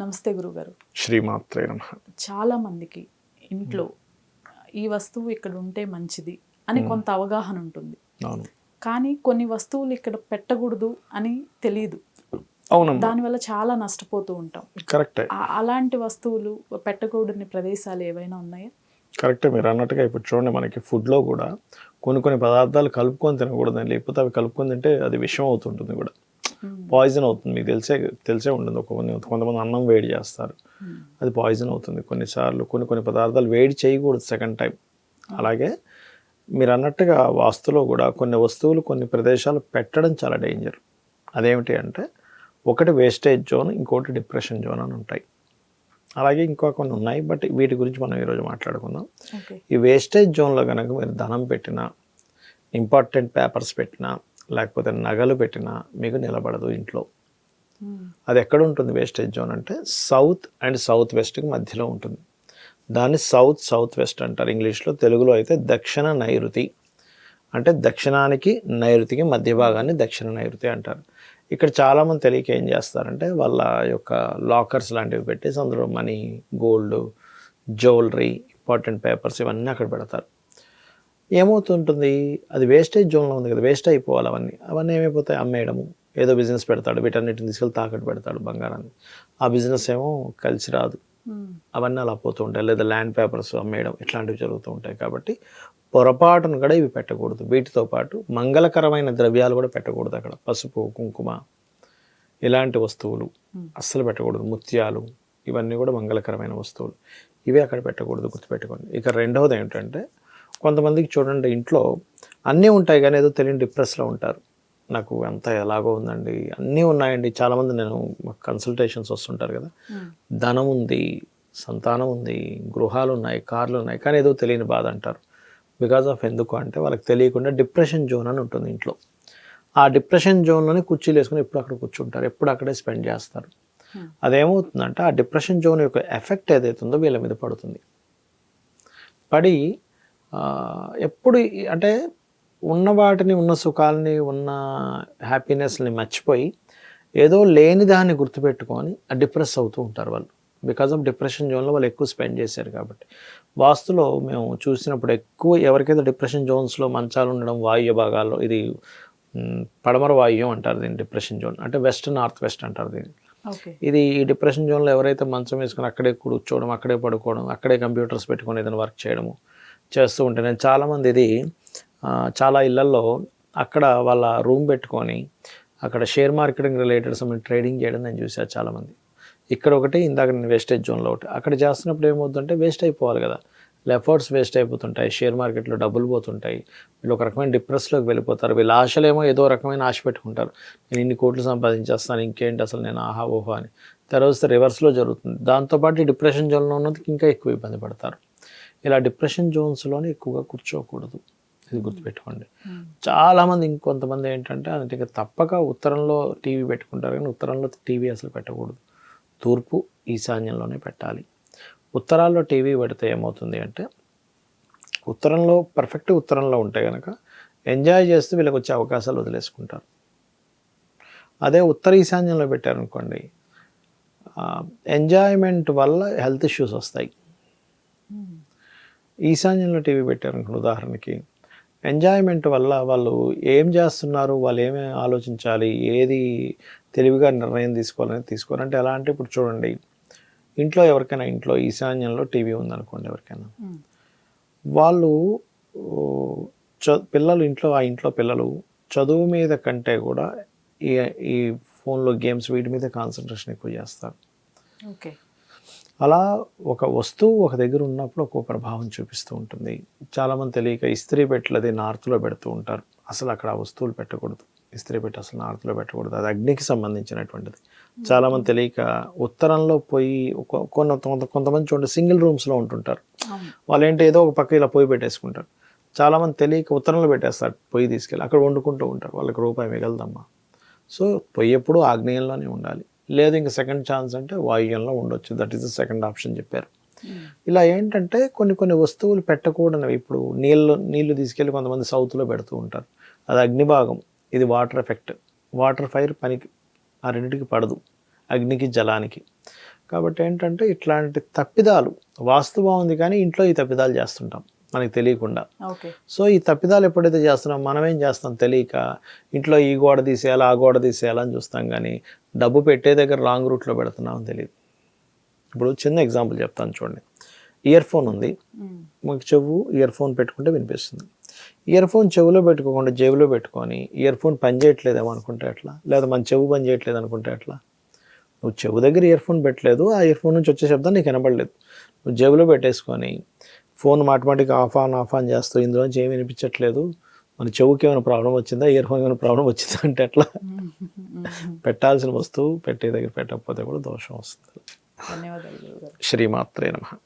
నమస్తే గురుగారు. శ్రీమాత్రే నమః. చాలా మందికి ఇంట్లో ఈ వస్తువు ఇక్కడ ఉంటే మంచిది అని కొంత అవగాహన ఉంటుంది. అవును. కానీ కొన్ని వస్తువులు ఇక్కడ పెట్టకూడదు అని తెలియదు. అవునమ్మా. దానివల్ల చాలా నష్టపోతూ ఉంటాం. కరెక్టే. అలాంటి వస్తువులు పెట్టకూడని ప్రదేశాలు ఏవైనా ఉన్నాయా? కరెక్టే మీరు అన్నట్టుగా. ఇప్పుడు చూడండి, మనకి ఫుడ్లో కూడా కొన్ని పదార్థాలు కలుపుకొని తినకూడదు, లేకపోతే అవి కలుపుకొని తింటే అది విషం అవుతుంటుంది కూడా, పాయిజన్ అవుతుంది. మీకు తెలిసే ఉంటుంది. కొంతమంది అన్నం వేడి చేస్తారు, అది పాయిజన్ అవుతుంది. కొన్నిసార్లు కొన్ని పదార్థాలు వేడి చేయకూడదు సెకండ్ టైం. అలాగే మీరు అన్నట్టుగా వాస్తులో కూడా కొన్ని వస్తువులు కొన్ని ప్రదేశాలు పెట్టడం చాలా డేంజర్. అదేమిటి అంటే, ఒకటి వేస్టేజ్ జోన్, ఇంకోటి డిప్రెషన్ జోన్ అని ఉంటాయి. అలాగే ఇంకా కొన్ని ఉన్నాయి, బట్ వీటి గురించి మనం ఈరోజు మాట్లాడుకుందాం. ఈ వేస్టేజ్ జోన్లో కనుక మీరు ధనం పెట్టినా, ఇంపార్టెంట్ పేపర్స్ పెట్టినా, లేకపోతే నగలు పెట్టినా మీకు నిలబడదు ఇంట్లో. అది ఎక్కడ ఉంటుంది వేస్టేజ్ జోన్ అంటే సౌత్ అండ్ సౌత్ వెస్ట్కి మధ్యలో ఉంటుంది. దాన్ని సౌత్ వెస్ట్ అంటారు ఇంగ్లీష్లో. తెలుగులో అయితే దక్షిణ నైరుతి, అంటే దక్షిణానికి నైరుతికి మధ్య భాగాన్ని దక్షిణ నైరుతి అంటారు. ఇక్కడ చాలామంది తెలియక ఏం చేస్తారంటే వాళ్ళ యొక్క లాకర్స్ లాంటివి పెట్టేసి అందులో money, gold, jewellery, important papers ఇవన్నీ అక్కడ పెడతారు. ఏమవుతుంటుంది, అది వేస్టేజ్ జోన్లో ఉంది కదా, వేస్ట్ అయిపోవాలి. అవన్నీ ఏమైపోతాయి, అమ్మేయడము. ఏదో బిజినెస్ పెడతాడు, వీటన్నిటిని తీసుకెళ్ళి తాకట్టు పెడతాడు బంగారాన్ని. ఆ బిజినెస్ ఏమో కలిసి రాదు. అవన్నీ అలా పోతూ ఉంటాయి. లేదా ల్యాండ్ పేపర్స్ అమ్మేయడం, ఇట్లాంటివి జరుగుతూ ఉంటాయి. కాబట్టి పొరపాటును కూడా ఇవి పెట్టకూడదు. వీటితో పాటు మంగళకరమైన ద్రవ్యాలు కూడా పెట్టకూడదు అక్కడ. పసుపు, కుంకుమ ఇలాంటి వస్తువులు అస్సలు పెట్టకూడదు. ముత్యాలు ఇవన్నీ కూడా మంగళకరమైన వస్తువులు, ఇవే అక్కడ పెట్టకూడదు, గుర్తుపెట్టుకోండి. ఇక రెండవది ఏంటంటే, కొంతమందికి చూడండి ఇంట్లో అన్నీ ఉంటాయి కానీ ఏదో తెలియని డిప్రెస్లో ఉంటారు. నాకు అంతా ఎలాగో ఉందండి, అన్నీ ఉన్నాయండి. చాలామంది నేను కన్సల్టేషన్స్ వస్తుంటారు కదా, ధనం ఉంది, సంతానం ఉంది, గృహాలు ఉన్నాయి, కార్లు ఉన్నాయి, కానీ ఏదో తెలియని బాధ అంటారు. బికాజ్ ఆఫ్ ఎందుకు అంటే వాళ్ళకి తెలియకుండా డిప్రెషన్ జోన్ అని ఉంటుంది ఇంట్లో. ఆ డిప్రెషన్ జోన్లోనే కుర్చీలు వేసుకుని ఎప్పుడు అక్కడ కూర్చుంటారు, ఎప్పుడు అక్కడే స్పెండ్ చేస్తారు. అదేమవుతుందంటే ఆ డిప్రెషన్ జోన్ యొక్క ఎఫెక్ట్ ఏదైతుందో వీళ్ళ మీద పడుతుంది. పడి ఎప్పుడు అంటే ఉన్న వాటిని, ఉన్న సుఖాలని, ఉన్న హ్యాపీనెస్ని మర్చిపోయి ఏదో లేని దాన్ని గుర్తుపెట్టుకొని డిప్రెస్ అవుతూ ఉంటారు వాళ్ళు. బికాజ్ ఆఫ్ డిప్రెషన్ జోన్లో వాళ్ళు ఎక్కువ స్పెండ్ చేశారు కాబట్టి. వాస్తులో మేము చూసినప్పుడు ఎక్కువ ఎవరికైతే డిప్రెషన్ జోన్స్లో మంచాలు ఉండడం, వాయువ్య భాగాల్లో, ఇది పడమర వాయువ్యం అంటారు దీన్ని డిప్రెషన్ జోన్, అంటే వెస్ట్ నార్త్ వెస్ట్ అంటారు దీన్ని. ఇది ఈ డిప్రెషన్ జోన్లో ఎవరైతే మంచం వేసుకొని అక్కడే కూర్చోవడం, అక్కడే పడుకోవడం, అక్కడే కంప్యూటర్స్ పెట్టుకొని ఏదైనా వర్క్ చేయడము చేస్తూ ఉంటే, నేను చాలామంది ఇది చాలా ఇళ్లల్లో అక్కడ వాళ్ళ రూమ్ పెట్టుకొని అక్కడ షేర్ మార్కెటింగ్ రిలేటెడ్ ట్రేడింగ్ చేయడం నేను చూసాను చాలామంది. ఇక్కడ ఒకటి, ఇందాక నేను వేస్టేజ్ జోన్లో ఒకటి. అక్కడ చేస్తున్నప్పుడు ఏమవుతుందంటే వేస్ట్ అయిపోవాలి కదా, ఎఫర్ట్స్ వేస్ట్ అయిపోతుంటాయి, షేర్ మార్కెట్లో డబ్బులు పోతుంటాయి, వీళ్ళు ఒక రకమైన డిప్రెస్లోకి వెళ్ళిపోతారు. వీళ్ళ ఆశలేమో ఏదో రకమైన ఆశ పెట్టుకుంటారు, నేను ఇన్ని కోట్లు సంపాదించేస్తాను, ఇంకేంటి అసలు నేను ఆహా ఓహో అని. తర్వాత రివర్స్లో జరుగుతుంది. దాంతోపాటు డిప్రెషన్ జోన్లో ఉన్నందుకు ఇంకా ఎక్కువ ఇబ్బంది పడతారు. ఇలా డిప్రెషన్ జోన్స్లోనే ఎక్కువగా కూర్చోకూడదు, ఇది గుర్తుపెట్టుకోండి. చాలామంది ఇంకొంతమంది ఏంటంటే అందుకే తప్పక ఉత్తరంలో టీవీ పెట్టుకుంటారు, కానీ ఉత్తరంలో టీవీ అసలు పెట్టకూడదు. తూర్పు ఈశాన్యంలోనే పెట్టాలి. ఉత్తరాల్లో టీవీ పెడితే ఏమవుతుంది అంటే, ఉత్తరంలో పర్ఫెక్ట్ ఉత్తరంలో ఉంటే కనుక ఎంజాయ్ చేస్తూ వీళ్ళకి వచ్చే అవకాశాలు వదిలేసుకుంటారు. అదే ఉత్తర ఈశాన్యంలో పెట్టారనుకోండి, ఎంజాయ్మెంట్ వల్ల హెల్త్ ఇష్యూస్ వస్తాయి. ఈశాన్యంలో టీవీ పెట్టారనుకోండి ఉదాహరణకి, ఎంజాయ్మెంట్ వల్ల వాళ్ళు ఏం చేస్తున్నారు, వాళ్ళు ఏమి ఆలోచించాలి, ఏది తెలివిగా నిర్ణయం తీసుకోవాలని తీసుకోరు. అంటే ఎలా అంటే, ఇప్పుడు చూడండి, ఇంట్లో ఎవరికైనా ఇంట్లో ఈశాన్యంలో టీవీ ఉందనుకోండి ఎవరికైనా, వాళ్ళు పిల్లలు ఆ ఇంట్లో పిల్లలు చదువు మీద కంటే కూడా ఈ ఫోన్లో గేమ్స్ వీటి మీద కాన్సన్ట్రేషన్ ఎక్కువ చేస్తారు. ఓకే. అలా ఒక వస్తువు ఒక దగ్గర ఉన్నప్పుడు ఒక్కో ప్రభావం చూపిస్తూ ఉంటుంది. చాలామంది తెలియక ఇస్త్రీ పెట్టలది నార్త్లో పెడుతూ ఉంటారు. అసలు అక్కడ ఆ వస్తువులు పెట్టకూడదు, ఇస్త్రీ పెట్టి అసలు నార్త్లో పెట్టకూడదు, అది అగ్నికి సంబంధించినటువంటిది. చాలామంది తెలియక ఉత్తరంలో పోయి కొంతమంది చూడండి సింగిల్ రూమ్స్లో ఉంటుంటారు. వాళ్ళు ఏంటి ఏదో ఒక పక్క ఇలా పొయ్యి పెట్టేసుకుంటారు. చాలామంది తెలియక ఉత్తరంలో పెట్టేస్తారు, పొయ్యి తీసుకెళ్ళి అక్కడ వండుకుంటూ ఉంటారు. వాళ్ళకి రూపాయి మిగలదమ్మా. సో పొయ్యి ఎప్పుడు ఆగ్నేయంలోనే ఉండాలి. లేదు ఇంకా సెకండ్ ఛాన్స్ అంటే వాయువ్యంలో ఉండొచ్చు, that is the second option చెప్పారు. ఇలా ఏంటంటే కొన్ని వస్తువులు పెట్టకూడనివి. ఇప్పుడు నీళ్లు తీసుకెళ్ళి కొంతమంది సౌత్లో పెడుతూ ఉంటారు, అది అగ్నిభాగం, ఇది వాటర్ ఎఫెక్ట్. వాటర్ ఫైర్ పనికి ఆ రెండింటికి పడదు, అగ్నికి జలానికి. కాబట్టి ఏంటంటే ఇట్లాంటి తప్పిదాలు వాస్తవం ఉంది కానీ ఇంట్లో ఈ తప్పిదాలు చేస్తుంటాం మనకి తెలియకుండా. ఓకే. సో ఈ తప్పిదాలు ఎప్పుడైతే చేస్తున్నాం మనం ఏం చేస్తాం తెలియక ఇంట్లో ఈ గోడ తీసేయాలా ఆ గోడ తీసేయాలా అని చూస్తాం కానీ డబ్బు పెట్టే దగ్గర రాంగ్ రూట్లో పెడుతున్నాం అని తెలియదు. ఇప్పుడు చిన్న ఎగ్జాంపుల్ చెప్తాను చూడండి. ఇయర్ ఫోన్ ఉంది, మాకు ఇయర్ ఫోన్ పెట్టుకుంటే వినిపిస్తుంది. ఇయర్ ఫోన్ చెవులో పెట్టుకోకుండా జేబులో పెట్టుకొని ఇయర్ ఫోన్ పని చేయట్లేదేమో అనుకుంటే ఎట్లా, లేదా మన చెవు పని చేయట్లేదు అనుకుంటే ఎట్లా? నువ్వు చెవు దగ్గర ఇయర్ ఫోన్ పెట్టలేదు, ఆ ఇయర్ ఫోన్ నుంచి వచ్చే శబ్దం నీకు వినపడలేదు. నువ్వు జేబులో పెట్టేసుకొని ఫోన్ ఆటోమేటిక్గా ఆఫ్ ఆన్ చేస్తూ ఇందులోంచి ఏమి వినిపించట్లేదు, మన చెవుకి ఏమైనా ప్రాబ్లం వచ్చిందా, ఇయర్ ఫోన్ ఏమైనా ప్రాబ్లం వచ్చిందా అంటే ఎట్లా? పెట్టాల్సిన వస్తువు పెట్టే దగ్గర పెట్టకపోతే కూడా దోషం వస్తుంది. ధన్యవాదాలు గురుగారు. శ్రీమాత్రే నమః.